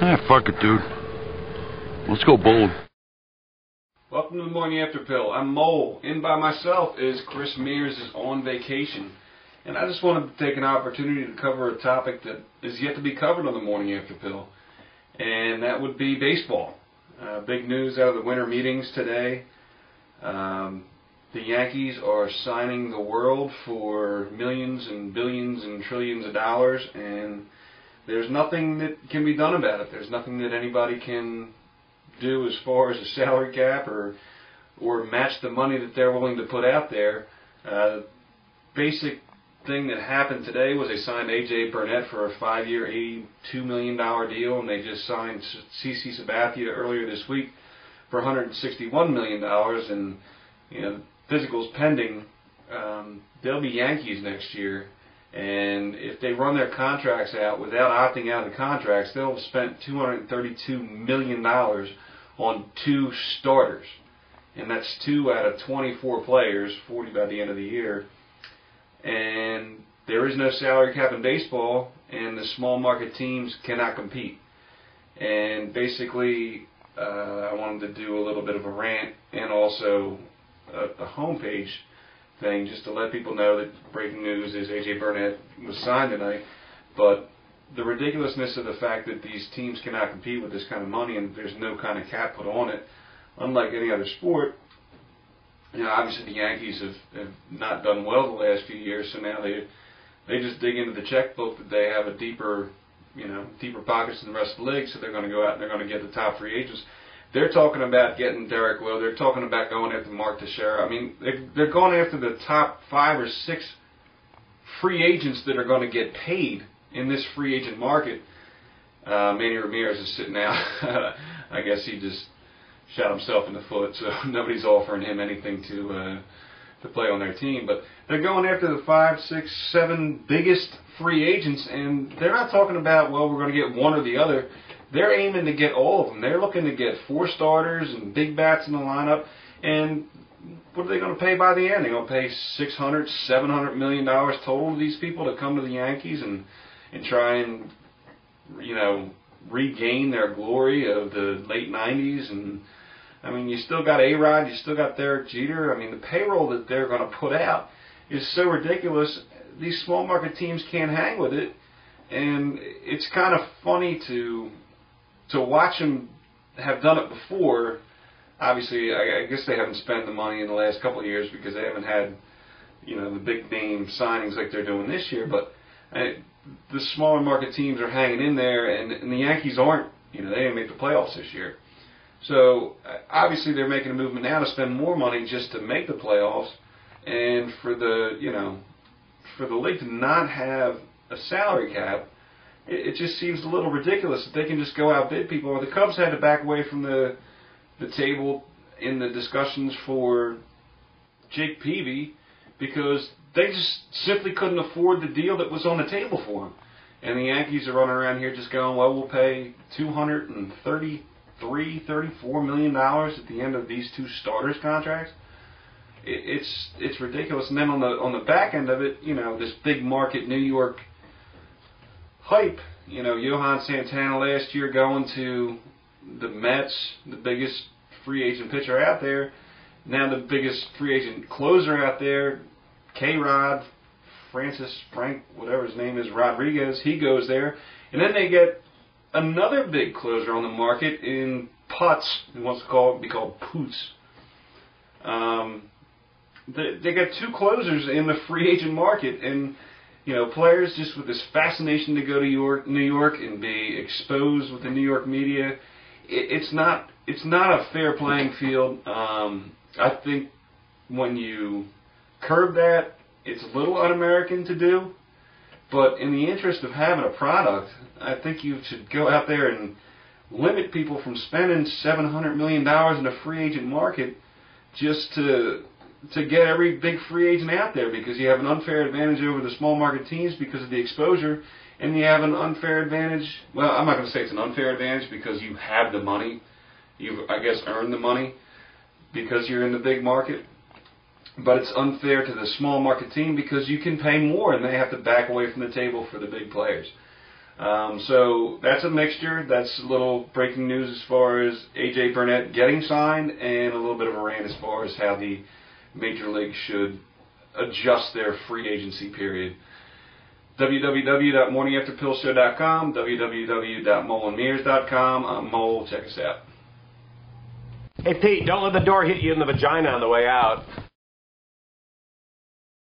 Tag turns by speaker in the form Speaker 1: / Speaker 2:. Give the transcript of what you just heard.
Speaker 1: Ah, fuck it, dude. Let's go bold.
Speaker 2: Welcome to the Morning After Pill. I'm Mole. In by myself is Chris Mears is on vacation. And I just wanted to take an opportunity to cover a topic that is yet to be covered on the Morning After Pill. And that would be baseball. Big news out of the winter meetings today. The Yankees are signing the world for millions and billions and trillions of dollars, and there's nothing that can be done about it. There's nothing that anybody can do as far as a salary cap or match the money that they're willing to put out there. Basic thing that happened today was they signed A.J. Burnett for a 5-year, $82 million deal, and they just signed CC Sabathia earlier this week for $161 million, and physicals pending. They'll be Yankees next year, and if they run their contracts out without opting out of the contracts, they'll have spent $232 million on 2 starters, and that's 2 out of 24 players, 40 by the end of the year. And there is no salary cap in baseball, and the small market teams cannot compete. And basically, I wanted to do a little bit of a rant and also a homepage thing just to let people know that breaking news is A.J. Burnett was signed tonight. But the ridiculousness of the fact that these teams cannot compete with this kind of money and there's no kind of cap put on it, unlike any other sport. Obviously the Yankees have not done well the last few years, so now they just dig into the checkbook that they have a deeper pockets than the rest of the league, so they're going to go out and they're going to get the top free agents. They're talking about getting Derek Lowe. They're talking about going after Mark Teixeira. I mean, they're going after the top 5 or 6 free agents that are going to get paid in this free agent market. Manny Ramirez is sitting out. I guess he just shot himself in the foot, so nobody's offering him anything to play on their team. But they're going after the 5, 6, 7 biggest free agents, and they're not talking about, well, we're going to get one or the other. They're aiming to get all of them. They're looking to get 4 starters and big bats in the lineup. And what are they going to pay by the end? They're going to pay $600, $700 million total to these people to come to the Yankees and try and, regain their glory of the late 90s. And I mean, you still got A-Rod, you still got Derek Jeter. I mean, the payroll that they're going to put out is so ridiculous. These small market teams can't hang with it, and it's kind of funny to watch them have done it before. Obviously, I guess they haven't spent the money in the last couple of years because they haven't had, the big name signings like they're doing this year. But the smaller market teams are hanging in there, and the Yankees aren't. They didn't make the playoffs this year. So obviously they're making a movement now to spend more money just to make the playoffs, and for the league to not have a salary cap, it just seems a little ridiculous that they can just go outbid people. The Cubs had to back away from the table in the discussions for Jake Peavy because they just simply couldn't afford the deal that was on the table for him. And the Yankees are running around here just going, well, we'll pay $233, $34 million at the end of these 2 starters contracts. It's ridiculous. And then on the back end of it, this big market New York hype. Johan Santana last year going to the Mets, the biggest free agent pitcher out there. Now the biggest free agent closer out there, K-Rod, Frank, whatever his name is, Rodriguez, he goes there. And then they get another big closer on the market in Putz, who wants to be called Poots. They got 2 closers in the free agent market, and players just with this fascination to go to New York and be exposed with the New York media. It's not a fair playing field. I think when you curb that, it's a little un-American to do. But in the interest of having a product, I think you should go out there and limit people from spending $700 million in a free agent market just to get every big free agent out there, because you have an unfair advantage over the small market teams because of the exposure, and you have an unfair advantage. Well, I'm not going to say it's an unfair advantage because you have the money. You've, I guess, earned the money because you're in the big market. But it's unfair to the small market team because you can pay more and they have to back away from the table for the big players. So that's a mixture. That's a little breaking news as far as A.J. Burnett getting signed, and a little bit of a rant as far as how the Major League should adjust their free agency period. www.morningafterpillshow.com, www.molandmears.com. I'm Mole. Check us out.
Speaker 3: Hey, Pete, don't let the door hit you in the vagina on the way out.